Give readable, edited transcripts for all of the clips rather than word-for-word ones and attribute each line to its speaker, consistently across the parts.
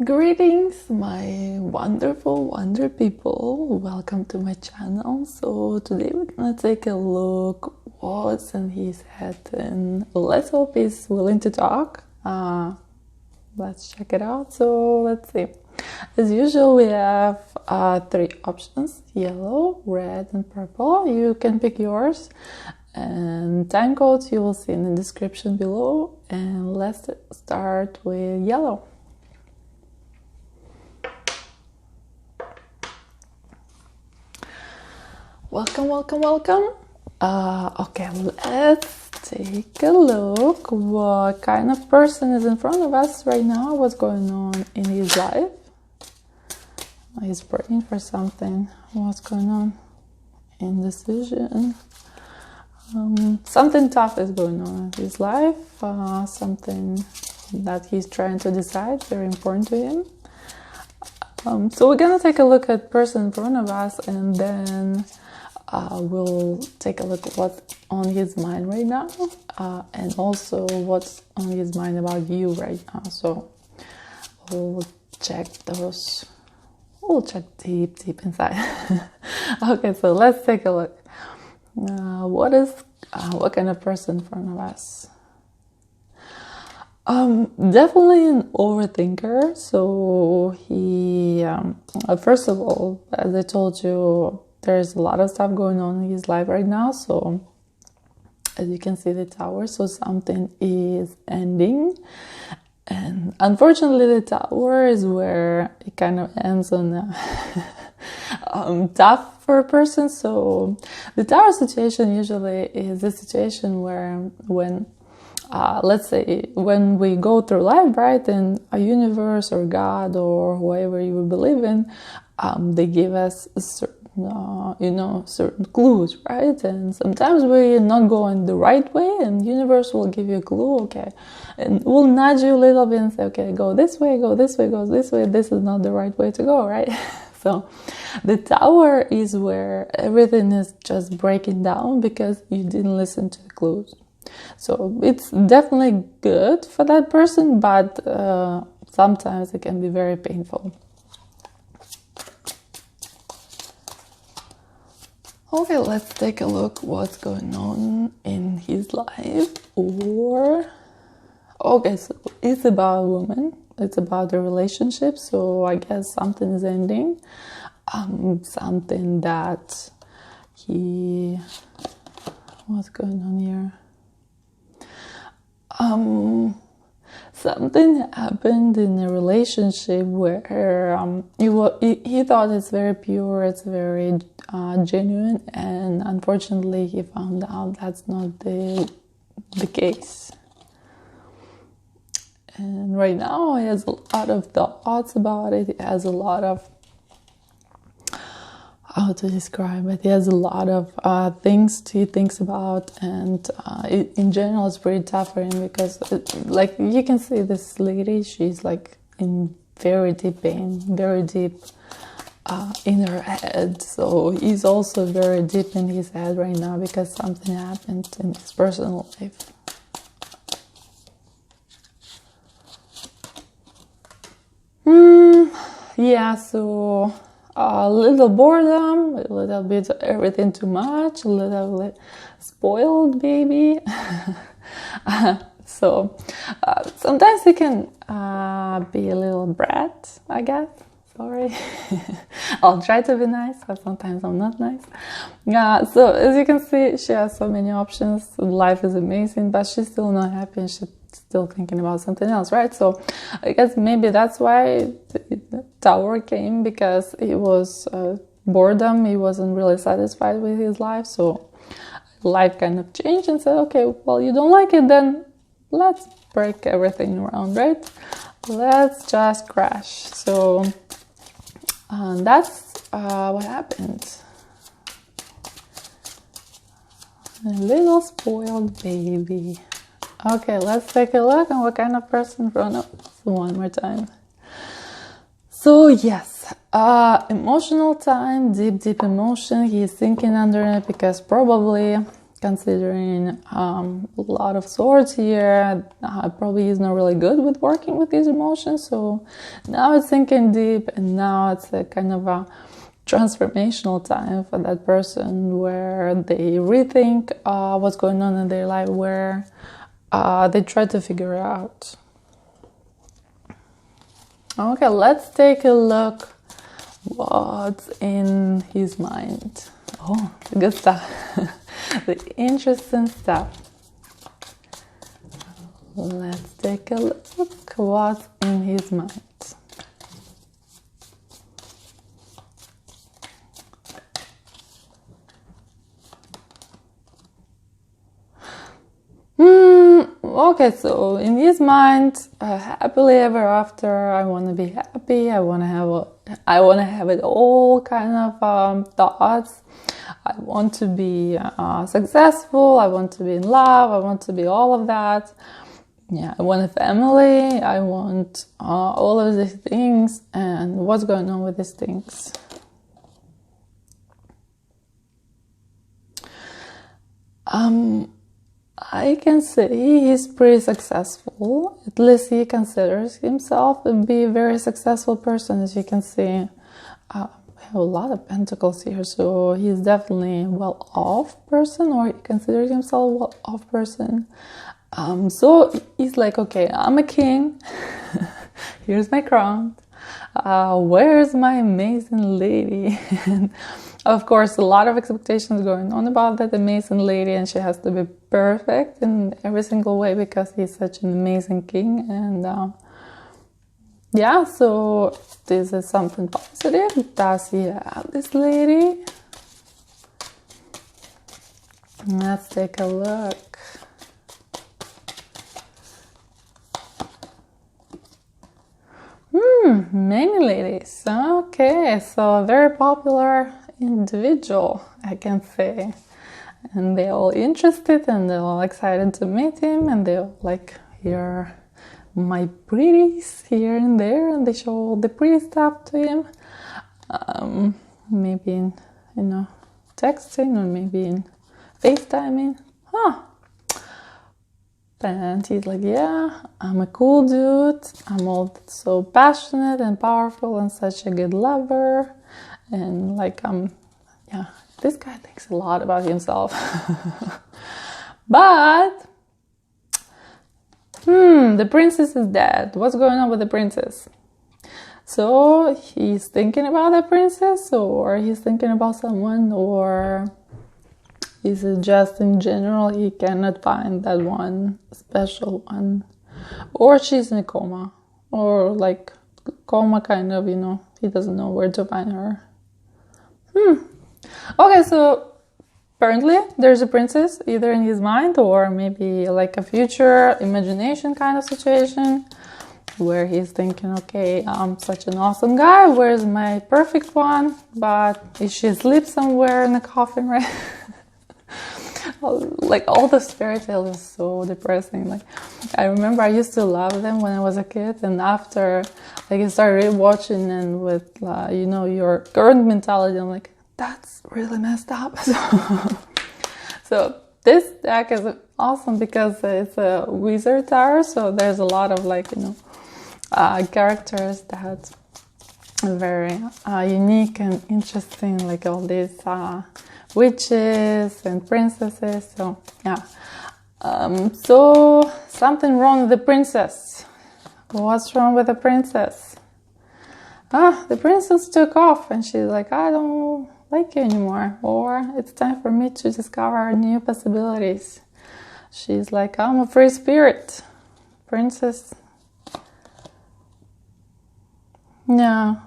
Speaker 1: Greetings, my wonderful wonder people. Welcome to my channel. So today we're gonna take a look what's in his head, and let's hope he's willing to talk. Let's check it out. So let's see. As usual, we have three options: yellow, red, and purple. You can pick yours, and time codes you will see in the description below. And let's start with yellow. Welcome, welcome, welcome. Okay, let's take a look. What kind of person is in front of us right now? What's going on in his life? He's praying for something. What's going on? Indecision. Something tough is going on in his life. Something that he's trying to decide, very important to him. So we're gonna take a look at person in front of us, and then we'll take a look at what's on his mind right now, and also what's on his mind about you right now. So we'll check those. We'll check deep inside. Okay, so let's take a look. What kind of person in front of us? Definitely an overthinker. So he, first of all, as I told you, there's a lot of stuff going on in his life right now. So as you can see, the tower, so something is ending. And unfortunately, the tower is where it kind of ends on tough for a person. So the tower situation usually is a situation where when let's say when we go through life, right, and a universe or God or whoever you believe in, they give us a certain certain clues, right? And sometimes we're not going the right way, and universe will give you a clue, okay, and will nudge you a little bit and say, okay, go this way, go this way, go this way. This is not the right way to go, right? So the tower is where everything is just breaking down because you didn't listen to the clues. So it's definitely good for that person, but sometimes it can be very painful. Okay, let's take a look what's going on in his life. Okay, so it's about a woman. It's about a relationship. So I guess something is ending. Something that what's going on here? Something happened in a relationship where he thought it's very pure, it's very genuine, and unfortunately he found out that's not the case. And right now he has a lot of thoughts about it. He has a lot of, how to describe it, he has a lot of things he thinks about, and in general it's pretty tough for him because like you can see this lady, she's like in very deep pain, very deep in her head. So he's also very deep in his head right now because something happened in his personal life. Yeah, so a little boredom, a little bit everything too much, a little bit spoiled baby. So sometimes he can be a little brat, I guess. Sorry. I'll try to be nice, but sometimes I'm not nice. So as you can see, she has so many options. Life is amazing, but she's still not happy, and she's still thinking about something else, right? So I guess maybe that's why the tower came, because it was boredom. He wasn't really satisfied with his life, so life kind of changed and said, okay, well, you don't like it, then let's break everything around, right? Let's just crash. So that's what happened. A little spoiled baby. Okay, let's take a look at what kind of person in front of us one more time. So yes, emotional time, deep emotion. He's thinking under it because probably considering a lot of swords here. Probably he's not really good with working with these emotions. So now it's sinking deep, and now it's a kind of a transformational time for that person where they rethink what's going on in their life, where they try to figure it out. Okay, let's take a look what's in his mind. Oh, the good stuff. The interesting stuff. Let's take a look what's in his mind. Okay, so in his mind, happily ever after. I want to be happy. I want to have it all kind of thoughts. I want to be successful. I want to be in love. I want to be all of that. Yeah, I want a family. I want all of these things. And what's going on with these things? I can say he's pretty successful. At least he considers himself to be a very successful person. As you can see, we have a lot of pentacles here. So he's definitely a well-off person, or he considers himself a well-off person. So he's like, okay, I'm a king. Here's my crown. Where's my amazing lady? And of course, a lot of expectations going on about that amazing lady, and she has to be perfect in every single way because he's such an amazing king. And yeah, so this is something positive. Does he have this lady? Let's take a look. Many ladies. Okay, so a very popular individual, I can say. And they're all interested, and they're all excited to meet him, and they're like, here my pretties here and there, and they show all the pretty stuff to him. Maybe in, texting, or maybe in FaceTiming. And he's like, yeah, I'm a cool dude. I'm all so passionate and powerful and such a good lover. And like, this guy thinks a lot about himself. But, the princess is dead. What's going on with the princess? So he's thinking about the princess, or he's thinking about someone, or is it just in general he cannot find that one special one? Or she's in a coma, or like coma kind of, he doesn't know where to find her. Okay, so apparently there's a princess either in his mind, or maybe like a future imagination kind of situation where he's thinking, okay, I'm such an awesome guy, where's my perfect one? But is she asleep somewhere in a coffin, right? Like, all the fairy tales is so depressing. Like, I remember I used to love them when I was a kid, and after I started watching, and with your current mentality, I'm like, that's really messed up. So this deck is awesome because it's a wizard tower, so there's a lot of characters that are very unique and interesting, like all these witches and princesses. So yeah, so something wrong with the princess. What's wrong with the princess? The princess took off, and she's like, I don't like you anymore, or it's time for me to discover new possibilities. She's like, I'm a free spirit. Princess. No.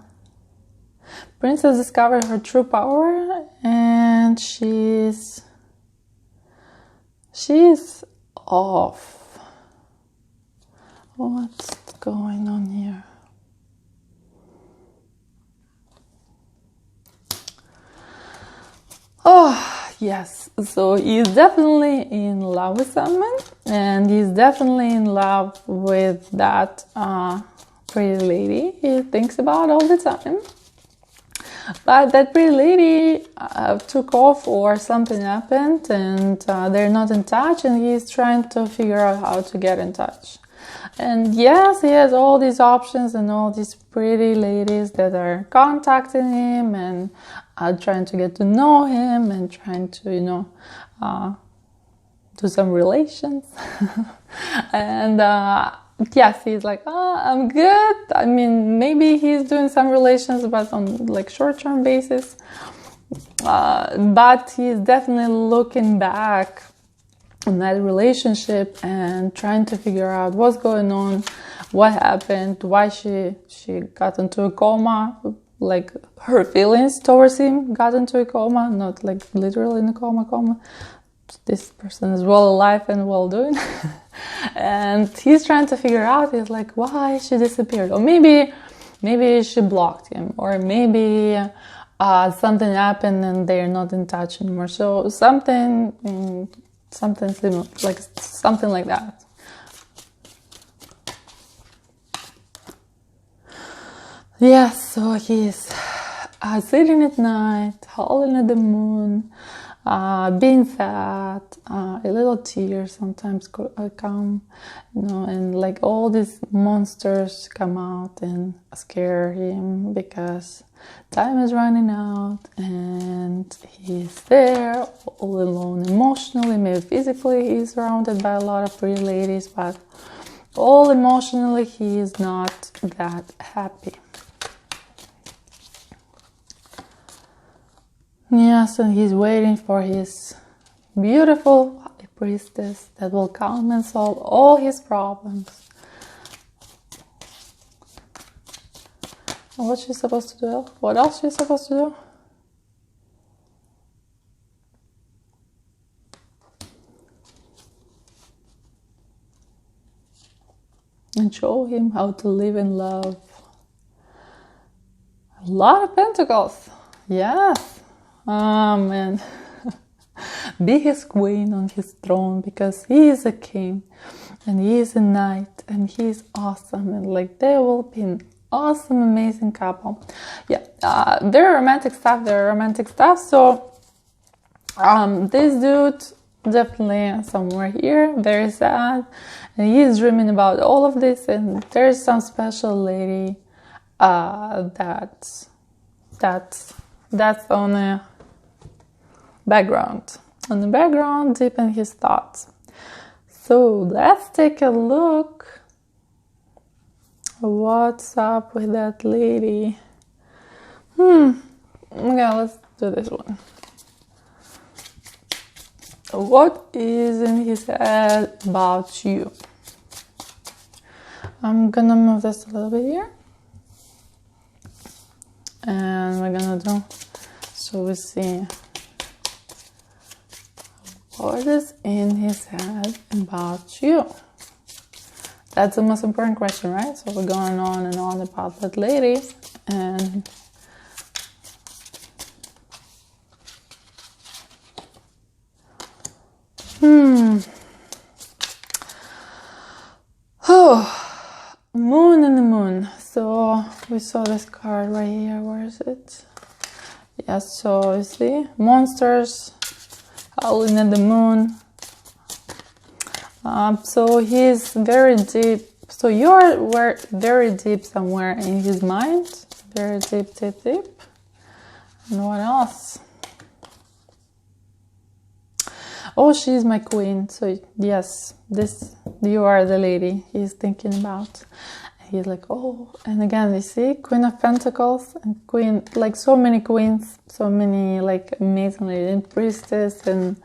Speaker 1: Princess discovered her true power, and she's off. What's going on here? Oh, yes. So he's definitely in love with someone, and he's definitely in love with that pretty lady he thinks about all the time. But that pretty lady took off, or something happened, and they're not in touch, and he's trying to figure out how to get in touch. And yes, he has all these options and all these pretty ladies that are contacting him and trying to get to know him and trying to, do some relations. And yes, he's like, oh, I'm good. I mean, maybe he's doing some relations, but on like short-term basis. But he's definitely looking back on that relationship and trying to figure out what's going on, what happened, why she got into a coma, like her feelings towards him got into a coma, not like literally in a coma. This person is well alive and well doing. And he's trying to figure out, he's like, why she disappeared, or maybe she blocked him, or maybe something happened and they're not in touch anymore. So something similar, like something like that. Yes, so he's sitting at night, howling at the moon, being sad, a little tear sometimes come, and like all these monsters come out and scare him because time is running out and he's there all alone emotionally. Maybe physically he's surrounded by a lot of pretty ladies, but all emotionally he is not that happy. Yes, and he's waiting for his beautiful high priestess that will come and solve all his problems. And what's she supposed to do? What else she's supposed to do? And show him how to live in love. A lot of pentacles. Yes. Man. Be his queen on his throne, because he is a king and he is a knight and he is awesome, and like they will be an awesome, amazing couple. Yeah, they're romantic stuff. So this dude definitely somewhere here, very sad, and he is dreaming about all of this, and there's some special lady that's on the background deep in his thoughts. So let's take a look what's up with that lady. Okay, let's do this one. What is in his head about you? I'm gonna move this a little bit here, and we're gonna do so we see what is in his head about you. That's the most important question, right? So we're going on and on about that lady, and Moon and the moon. So we saw this card right here. Where is it? Yes, so you see monsters howling at the moon. So he's very deep. So you're very deep somewhere in his mind. Very deep. And what else? Oh, she's my queen. So yes, you are the lady he's thinking about. He's like, oh, and again, you see, Queen of Pentacles and Queen, like so many queens, so many like amazing lady and priestess, and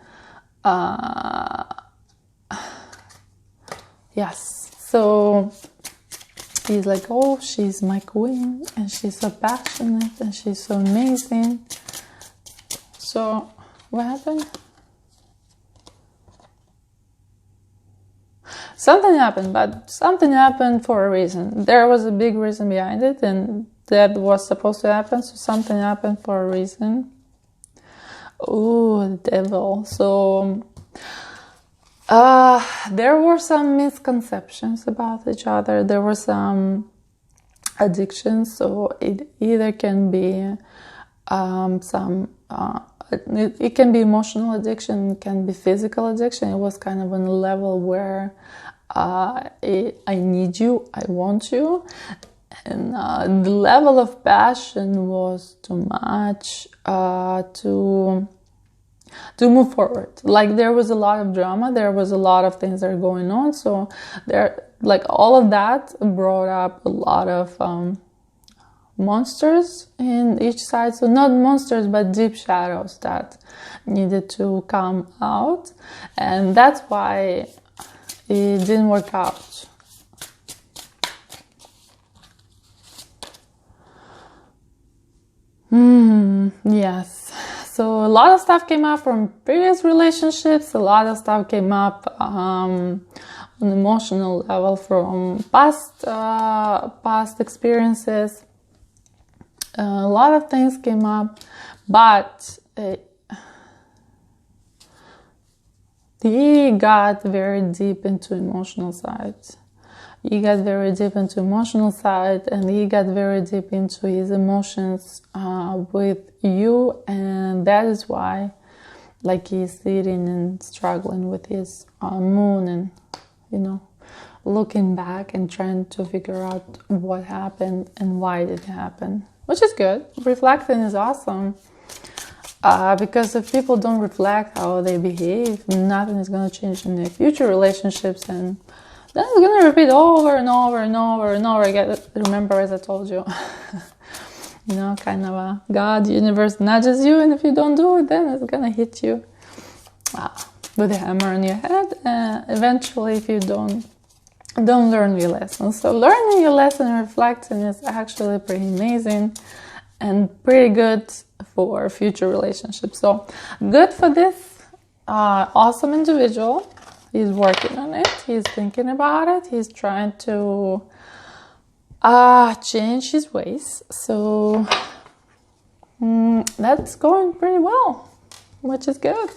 Speaker 1: yes. So he's like, oh, she's my queen, and she's so passionate, and she's so amazing. So what happened? Something happened, but something happened for a reason. There was a big reason behind it, and that was supposed to happen, so something happened for a reason. Oh, the devil. So there were some misconceptions about each other. There were some addictions, so it either can be it can be emotional addiction, it can be physical addiction. It was kind of on a level where I need you, I want you. And the level of passion was too much to move forward. Like, there was a lot of drama, there was a lot of things that are going on. So there, like, all of that brought up a lot of monsters in each side. So not monsters, but deep shadows that needed to come out. And that's why it didn't work out. Yes. So a lot of stuff came up from previous relationships. A lot of stuff came up on an emotional level from past experiences. A lot of things came up, but he got very deep into emotional side. He got very deep into emotional side, and he got very deep into his emotions with you, and that is why, like, he's sitting and struggling with his moon, and, you know, looking back and trying to figure out what happened and why did it happen, which is good. Reflecting is awesome. Because if people don't reflect how they behave, nothing is going to change in their future relationships, and then it's going to repeat over and over and over and over again. Remember, as I told you, you know, kind of a God, universe nudges you, and if you don't do it, then it's going to hit you with a hammer on your head. Eventually, if you don't learn your lesson. So learning your lesson and reflecting is actually pretty amazing and pretty good for future relationships. So good for this awesome individual. He's working on it. He's thinking about it. He's trying to change his ways. So that's going pretty well, which is good.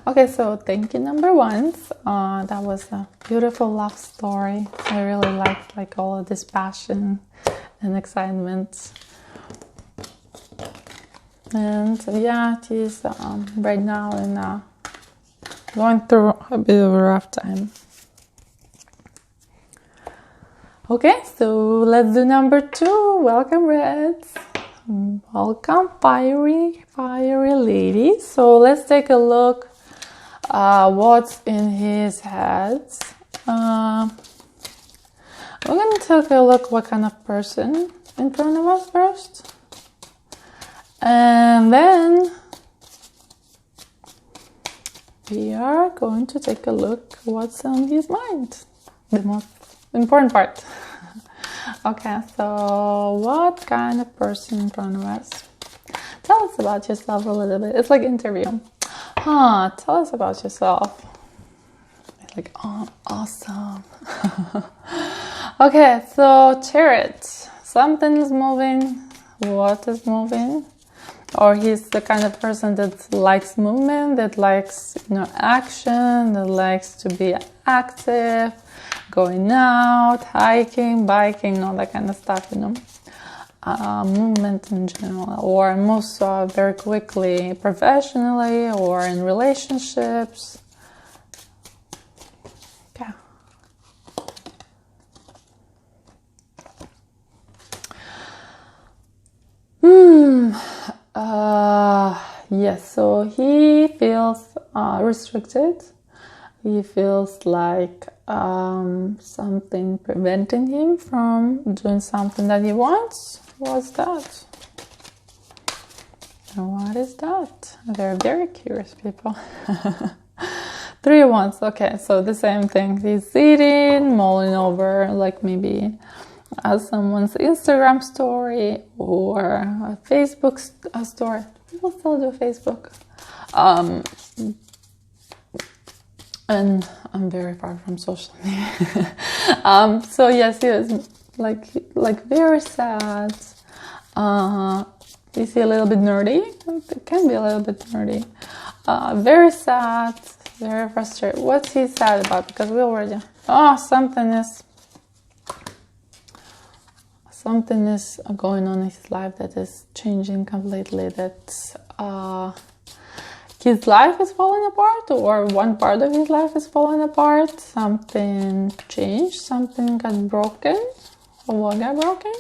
Speaker 1: Okay, so thank you, number one. That was a beautiful love story. I really liked, like, all of this passion and excitement. And yeah, he's right now in going through a bit of a rough time. Okay, so let's do number two. Welcome, Reds. Welcome, fiery ladies. So let's take a look what's in his head. We're going to take a look what kind of person in front of us first. And then we are going to take a look what's on his mind. The most important part. Okay, so what kind of person in front of us? Tell us about yourself a little bit. It's like interview. Tell us about yourself. It's like, oh, awesome. Okay, so Chariot. Something is moving. What is moving? Or he's the kind of person that likes movement, that likes, you know, action, that likes to be active, going out, hiking, biking, all that kind of stuff, you know. Movement in general, or moves very quickly professionally or in relationships. Okay. Yes, so he feels restricted. He feels like something preventing him from doing something that he wants. What's that? And what is that? They're very curious people. 3 of Wands. Okay, so the same thing. He's sitting, mulling over, like maybe someone's Instagram story or a Facebook story. People still do Facebook. And I'm very far from social media. So yes, he is like very sad. Is he a little bit nerdy? It can be a little bit nerdy. Very sad, very frustrated. What's he sad about? Because we already... something is going on in his life that is changing completely, that his life is falling apart, or one part of his life is falling apart. Something changed, something got broken. Or what got broken?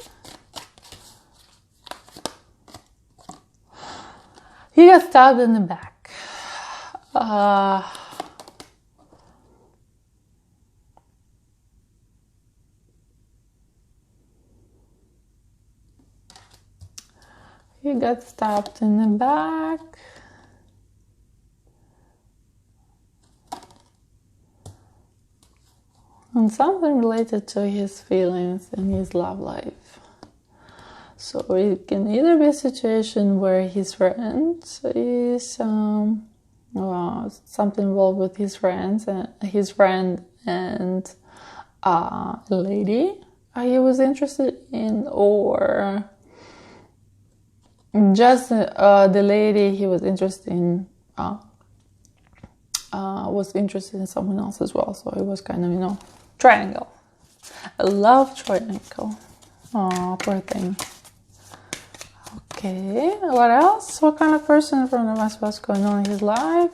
Speaker 1: He got stabbed in the back. He got stabbed in the back. And something related to his feelings and his love life. So it can either be a situation where his friend is something involved with his friends and his friend and a lady he was interested in, or just the lady he was interested in someone else as well. So it was kind of, triangle. A love triangle. Oh, poor thing. Okay, what else? What kind of person in front of us? What's going on in his life?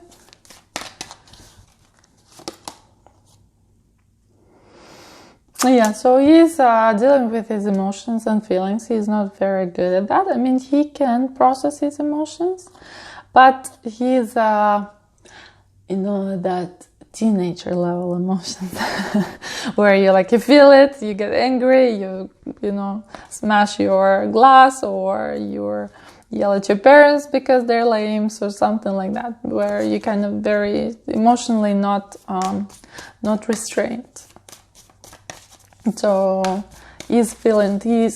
Speaker 1: Yeah, so he's dealing with his emotions and feelings. He's not very good at that. I mean, he can process his emotions, but he's, that teenager level emotions where you feel it, you get angry, you smash your glass, or you yell at your parents because they're lame, or something like that, where you kind of very emotionally not restrained. So he's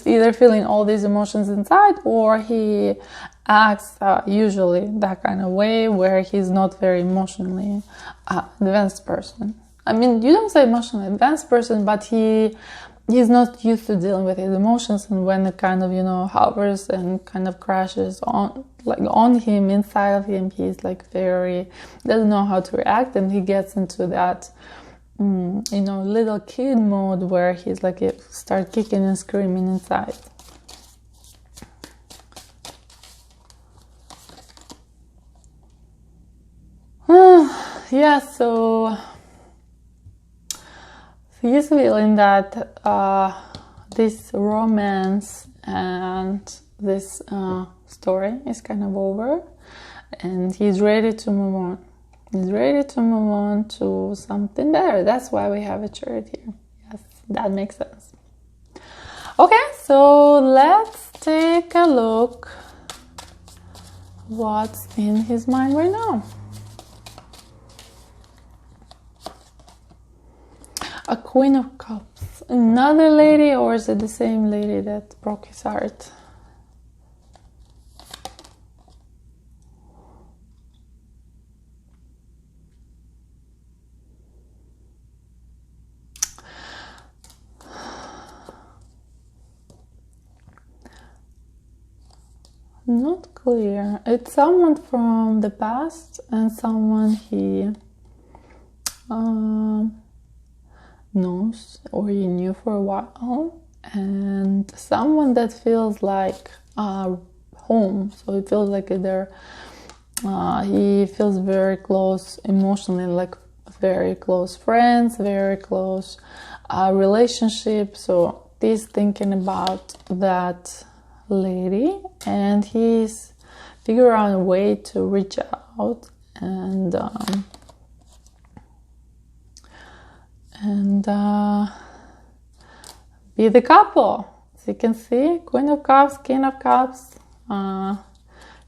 Speaker 1: either feeling all these emotions inside, or he acts usually that kind of way where he's not very emotionally advanced person. I mean, you don't say emotionally advanced person, but he's not used to dealing with his emotions, and when it kind of hovers and kind of crashes on him, inside of him, he's doesn't know how to react, and he gets into that little kid mode where he's start kicking and screaming inside. Yeah, so he's feeling that this romance and this story is kind of over, and he's ready to move on. He's ready to move on to something better. That's why we have a chart here. Yes, that makes sense. Okay, so let's take a look what's in his mind right now. A Queen of Cups. Another lady, or is it the same lady that broke his heart? Not clear. It's someone from the past and someone he knows or he knew for a while, and someone that feels like home. So it feels like he feels very close emotionally, like very close friends, very close relationship. So he's thinking about that lady, and he's figuring out a way to reach out and be the couple. As you can see, Queen of Cups, King of Cups.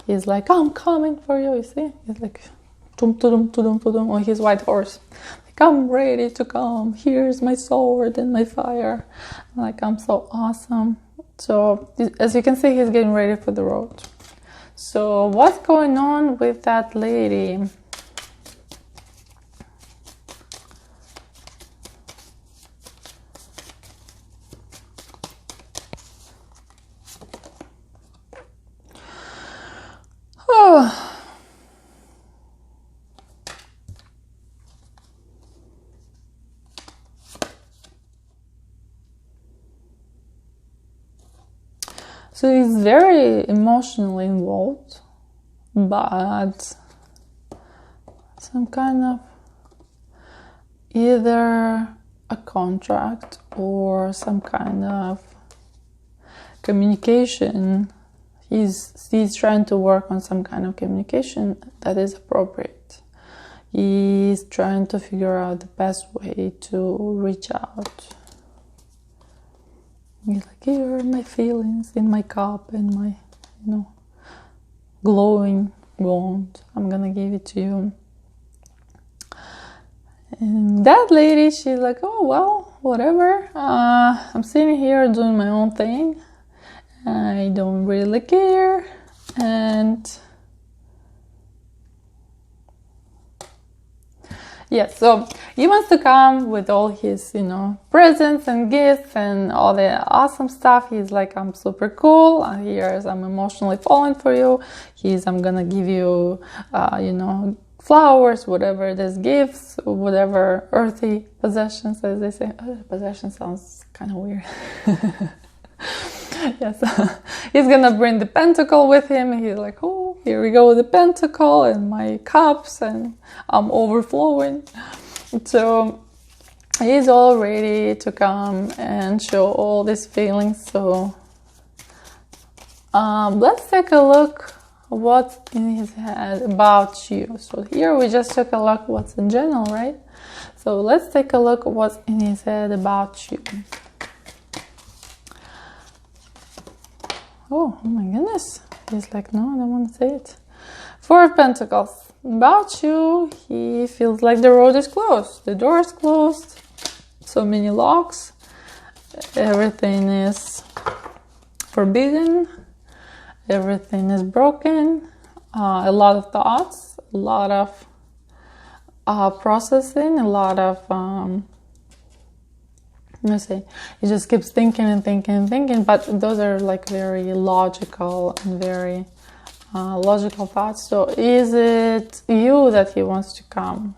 Speaker 1: He's like, I'm coming for you. You see, he's like, on his white horse. Like, I'm ready to come. Here's my sword and my fire. Like, I'm so awesome. So as you can see, he's getting ready for the road. So what's going on with that lady? Oh. So he's very emotionally involved, but some kind of either a contract or some kind of communication. He's trying to work on some kind of communication that is appropriate. He's trying to figure out the best way to reach out. He's like, here are my feelings in my cup and my, glowing wand. I'm gonna give it to you. And that lady, she's like, oh, well, whatever. I'm sitting here doing my own thing. I don't really care. And yes, so he wants to come with all his, presents and gifts and all the awesome stuff. He's like, I'm super cool. Here's, I'm emotionally falling for you. I'm gonna give you, flowers, whatever it is, gifts, whatever earthy possessions, as they say. Possession sounds kind of weird. Yes, he's gonna bring the pentacle with him. And he's like, oh, here we go with the pentacle and my cups, and I'm overflowing. So he's all ready to come and show all these feelings. So let's take a look what's in his head about you. So here we just took a look what's in general, right? So let's take a look what's in his head about you. Oh my goodness. He's like, no, I don't want to say it. Four of Pentacles. About you, he feels like the road is closed. The door is closed. So many locks. Everything is forbidden. Everything is broken. A lot of thoughts. A lot of processing. A lot of... he just keeps thinking and thinking and thinking, but those are like very logical and very logical thoughts. So is it you that he wants to come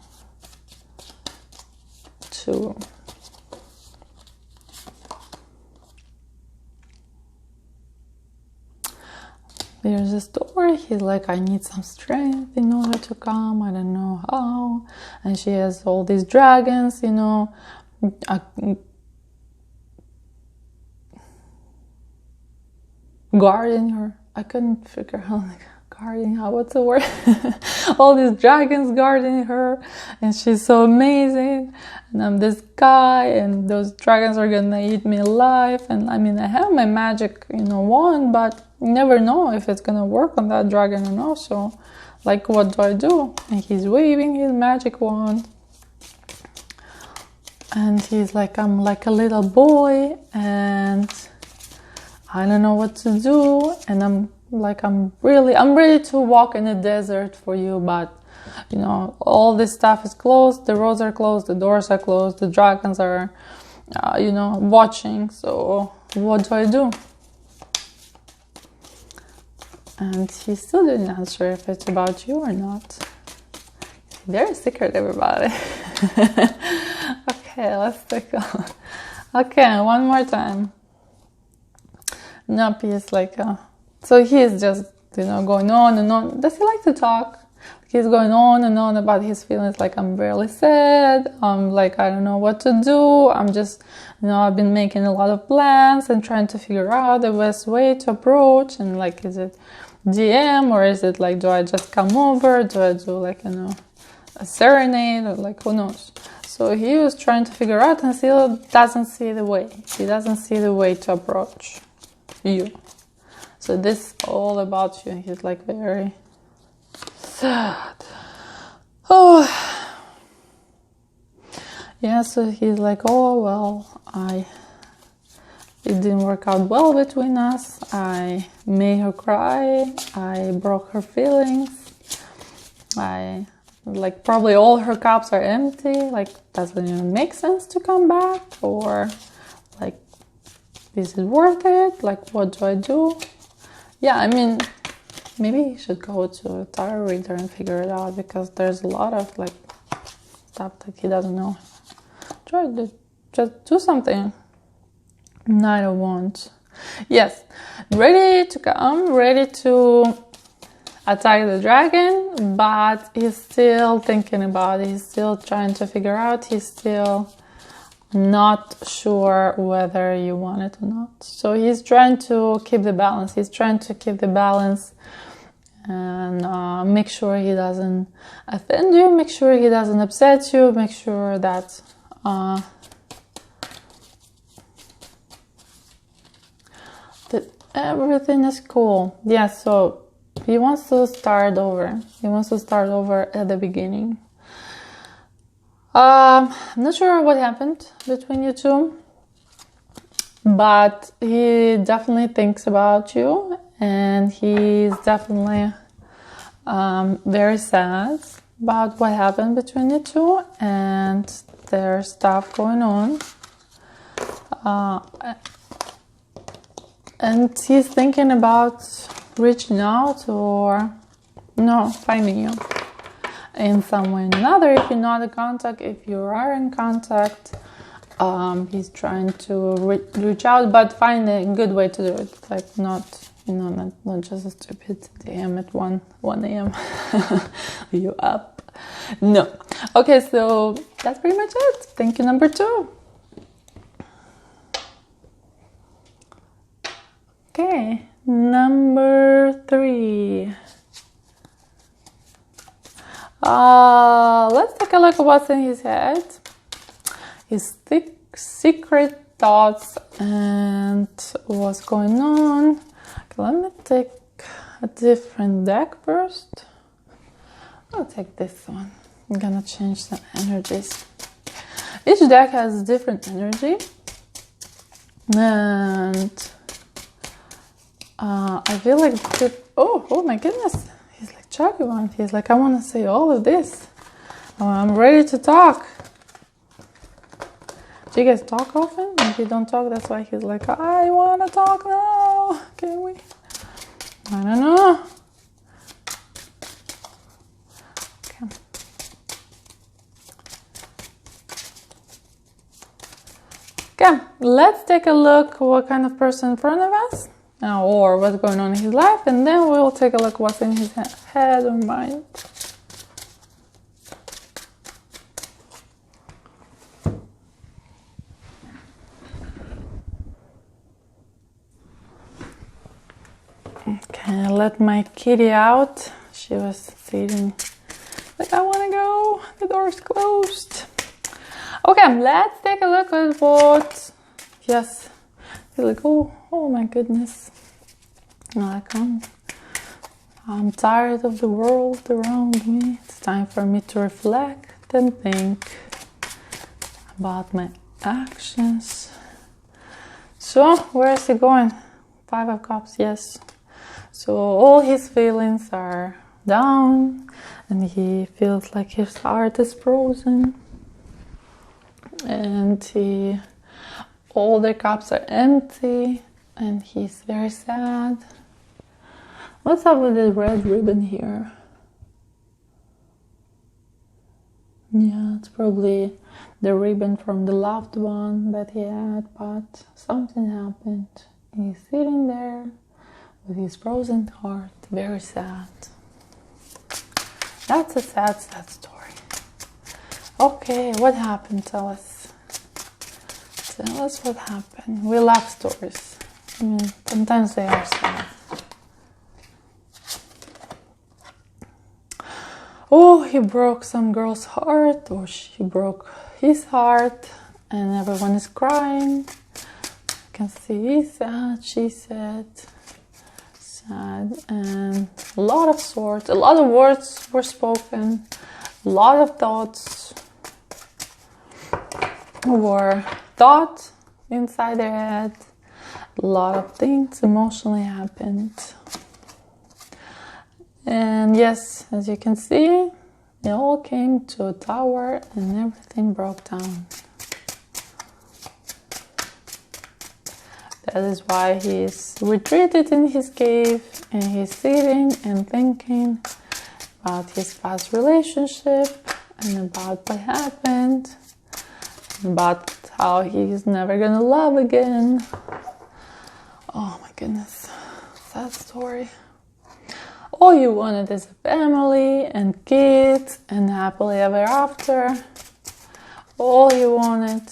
Speaker 1: to? There's a story. He's like, I need some strength in order to come. I don't know how. And she has all these dragons, guarding her. I couldn't figure out, guarding her, what's the word? All these dragons guarding her, and she's so amazing, and I'm this guy, and those dragons are gonna eat me alive. And I mean, I have my magic, wand, but you never know if it's gonna work on that dragon or not. So, like, what do I do? And he's waving his magic wand, and he's like, I'm like a little boy, and I don't know what to do, and I'm ready to walk in the desert for you, but all this stuff is closed, the roads are closed, the doors are closed, the dragons are watching. So what do I do? And he still didn't answer if it's about you or not. Very secret, everybody. Okay, let's take a look. Okay, one more time. Nope, he's like, so he's just, going on and on. Does he like to talk? He's going on and on about his feelings, like, I'm really sad. I'm like, I don't know what to do. I'm just, I've been making a lot of plans and trying to figure out the best way to approach. And like, is it DM or is it like, do I just come over? Do I do like, a serenade, or like, who knows? So he was trying to figure out and still doesn't see the way. He doesn't see the way to approach you. So this is all about you. He's like very sad. Oh yeah, so he's like, oh well, it didn't work out well between us. I made her cry. I broke her feelings. Like, probably all her cups are empty. Like, doesn't even make sense to come back, or like, is it worth it? Like, what do I do? Yeah, I mean, maybe he should go to a tarot reader and figure it out, because there's a lot of like stuff that he doesn't know. Try to just do something. Knight of Wands. Yes, ready to come, ready to attack the dragon, but he's still thinking about it. He's still trying to figure out. He's still not sure whether you want it or not. So he's trying to keep the balance. He's trying to keep the balance and make sure he doesn't offend you, make sure he doesn't upset you, make sure that that everything is cool. Yeah, so he wants to start over. He wants to start over at the beginning. I'm not sure what happened between you two, but he definitely thinks about you, and he's definitely very sad about what happened between you two, and there's stuff going on. And he's thinking about reaching out or finding you in some way or another. If you're not in contact, if you are in contact, he's trying to reach out, but find a good way to do it. Like not just a stupid DM at 1 a.m. You up? No. Okay, so that's pretty much it. Thank you, number 2. Okay, number 3. Let's take a look at what's in his head. His secret thoughts and what's going on. Okay, let me take a different deck first. I'll take this one. I'm gonna change the energies. Each deck has different energy, and I feel like oh my goodness, he's like chugging one. He's like, I want to say all of this. I'm ready to talk. Do you guys talk often? If you don't talk, that's why he's like, I want to talk now. Can we? I don't know. Okay. Okay, let's take a look what kind of person in front of us, or what's going on in his life, and then we'll take a look what's in his head or mind. Okay, I let my kitty out. She was sitting like, I want to go. The door's closed. Okay, let's take a look at what. Yes, he's like, oh my goodness. Like I'm tired of the world around me. It's time for me to reflect and think about my actions. So where is he going? 5 of Cups, yes. So all his feelings are down, and he feels like his heart is frozen, and all the cups are empty, and he's very sad. What's up with the red ribbon here? Yeah, it's probably the ribbon from the loved one that he had, but something happened. He's sitting there with his frozen heart, very sad. That's a sad story. Okay, what happened? Tell us. Tell us what happened. We love stories. I mean, sometimes they are sad. Oh, he broke some girl's heart, or she broke his heart, and everyone is crying. You can see he's sad, she said. Sad, and a lot of swords, a lot of words were spoken, a lot of thoughts were thought inside their head, a lot of things emotionally happened. And yes, as you can see, it all came to a tower and everything broke down. That is why he's retreated in his cave, and he's sitting and thinking about his past relationship and about what happened, and about how he's never gonna love again. Oh my goodness, sad story. All you wanted is a family and kids and happily ever after. All you wanted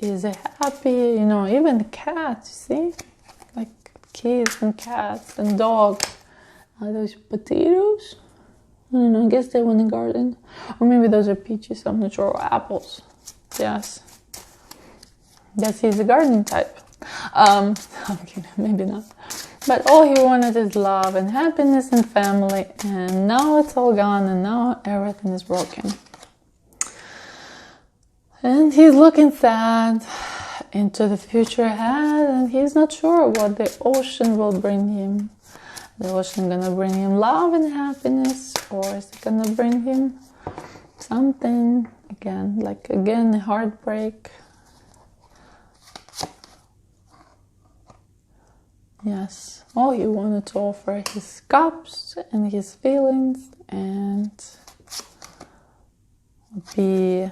Speaker 1: is a happy, you know, even the cat, you see? Like kids and cats and dogs. Are those potatoes? I don't know, I guess they were in the garden. Or maybe those are peaches, I'm not sure, or apples. Yes. Yes, he's a gardening type. I'm kidding, maybe not. But all he wanted is love and happiness and family, and now it's all gone, and now everything is broken. And he's looking sad into the future ahead, and he's not sure what the ocean will bring him. The ocean gonna bring him love and happiness, or is it gonna bring him something again, like again a heartbreak? Yes, all he wanted to offer his cups and his feelings and be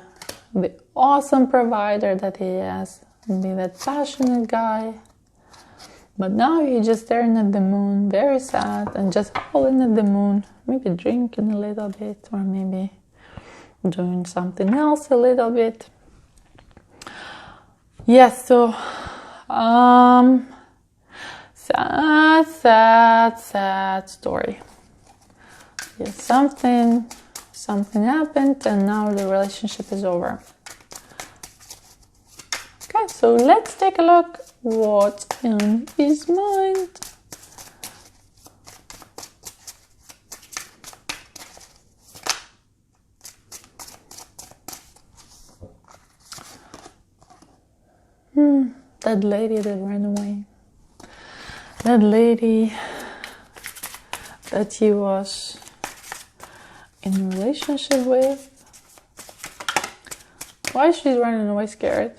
Speaker 1: the awesome provider that he has, be that passionate guy. But now he's just staring at the moon, very sad, and just howling at the moon, maybe drinking a little bit, or maybe doing something else a little bit. Yes, so sad story. Yes, something happened, and now the relationship is over. Okay, so let's take a look what's in his mind. That lady that ran away. That lady that he was in a relationship with. Why is she running away scared?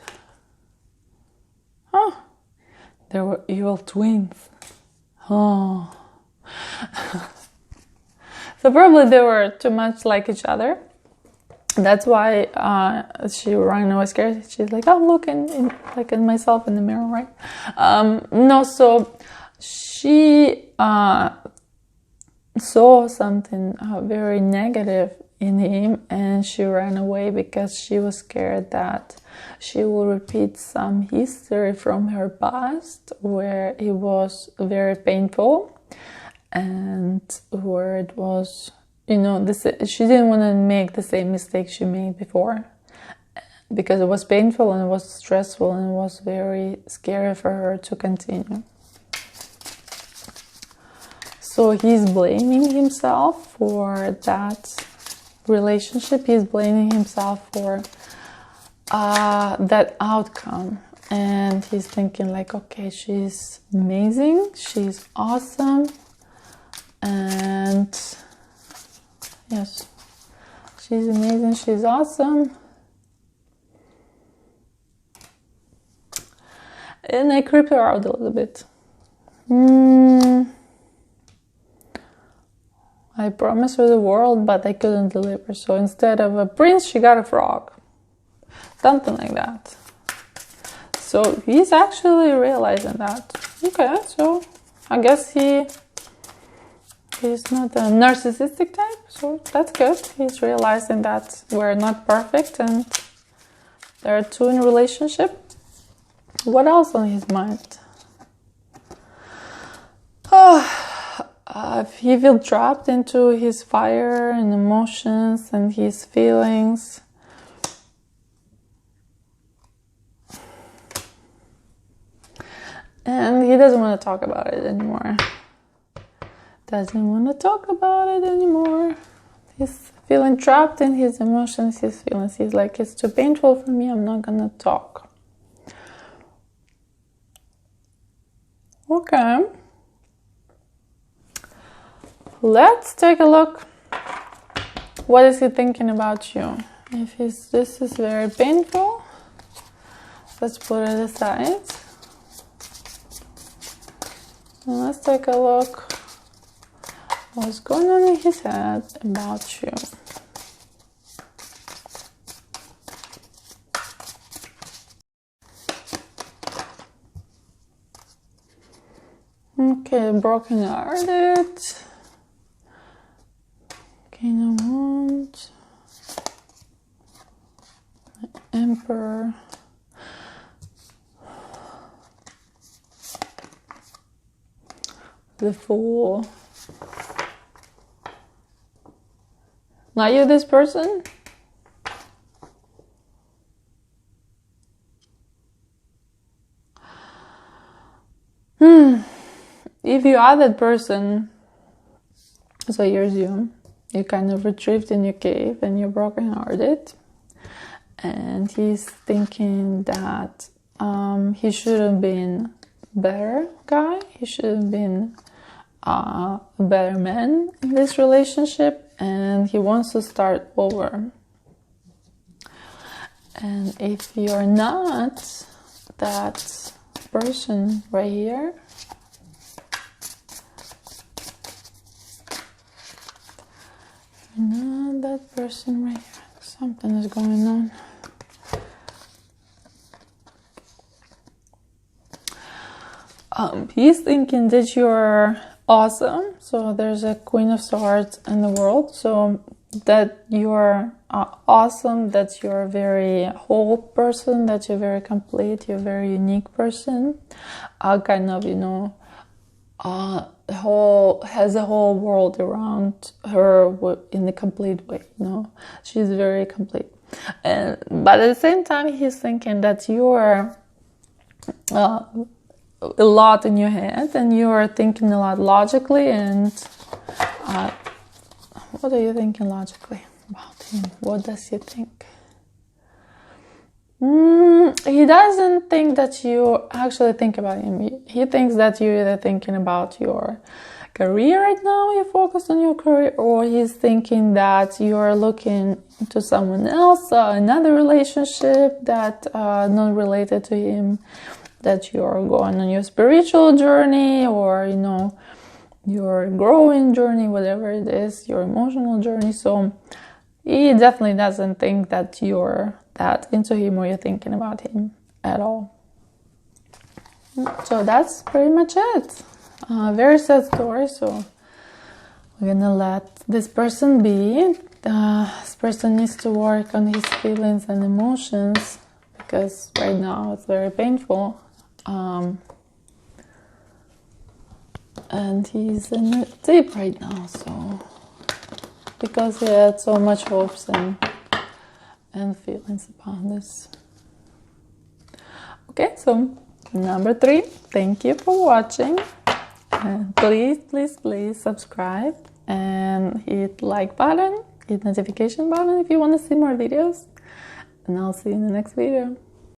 Speaker 1: Oh, they were evil twins. Oh. So probably they were too much like each other. That's why she ran away scared. She's like, I'm looking at myself in the mirror, right? No, so she saw something very negative in him, and she ran away because she was scared that she will repeat some history from her past where it was very painful and where it was, you know, she didn't want to make the same mistake she made before because it was painful and it was stressful and it was very scary for her to continue. So he's blaming himself for that relationship. He's blaming himself for that outcome. And he's thinking like, okay, she's amazing. She's awesome. And yes, she's amazing. She's awesome. And I creeped her out a little bit. I promised her the world, but I couldn't deliver. So instead of a prince, she got a frog. Something like that. So he's actually realizing that. Okay, so I guess he's not a narcissistic type, so that's good. He's realizing that we're not perfect and there are two in a relationship. What else on his mind? He feels trapped into his fire and emotions and his feelings. And he doesn't want to talk about it anymore. He's feeling trapped in his emotions, his feelings. He's like, it's too painful for me, I'm not gonna talk. Okay. Let's take a look. What is he thinking about you? If this is very painful, let's put it aside. And let's take a look what's going on in his head about you. Okay, broken hearted. King of Wands. Emperor. The Fool. Not you, this person? If you are that person, so here's you. You kind of retrieved in your cave and you're brokenhearted. And he's thinking that he should have been a better guy. He should have been a better man in this relationship. And he wants to start over. And if you're not that person right here, not that person right here, something is going on. He's thinking that you're awesome. So there's a Queen of Swords in the world. So that you're awesome, that you're a very whole person, that you're very complete, you're a very unique person. Kind of, you know, has a whole world around her in a complete way, you know. She's very complete. But at the same time, he's thinking that you're a lot in your head and you're thinking a lot logically. And what are you thinking logically about him? What does he think? He doesn't think that you actually think about him. He thinks that you're either thinking about your career right now, you're focused on your career, or he's thinking that you're looking to someone else, another relationship that not related to him, that you're going on your spiritual journey, or, you know, your growing journey, whatever it is, your emotional journey. So he definitely doesn't think that you're that into him or you're thinking about him at all. So that's pretty much it. Very sad story. So we're gonna let this person be. This person needs to work on his feelings and emotions because right now it's very painful. And he's in it deep right now. So because he had so much hopes and feelings upon this. Okay, so number 3, thank you for watching. And please subscribe and hit like button, hit notification button if you want to see more videos. And I'll see you in the next video.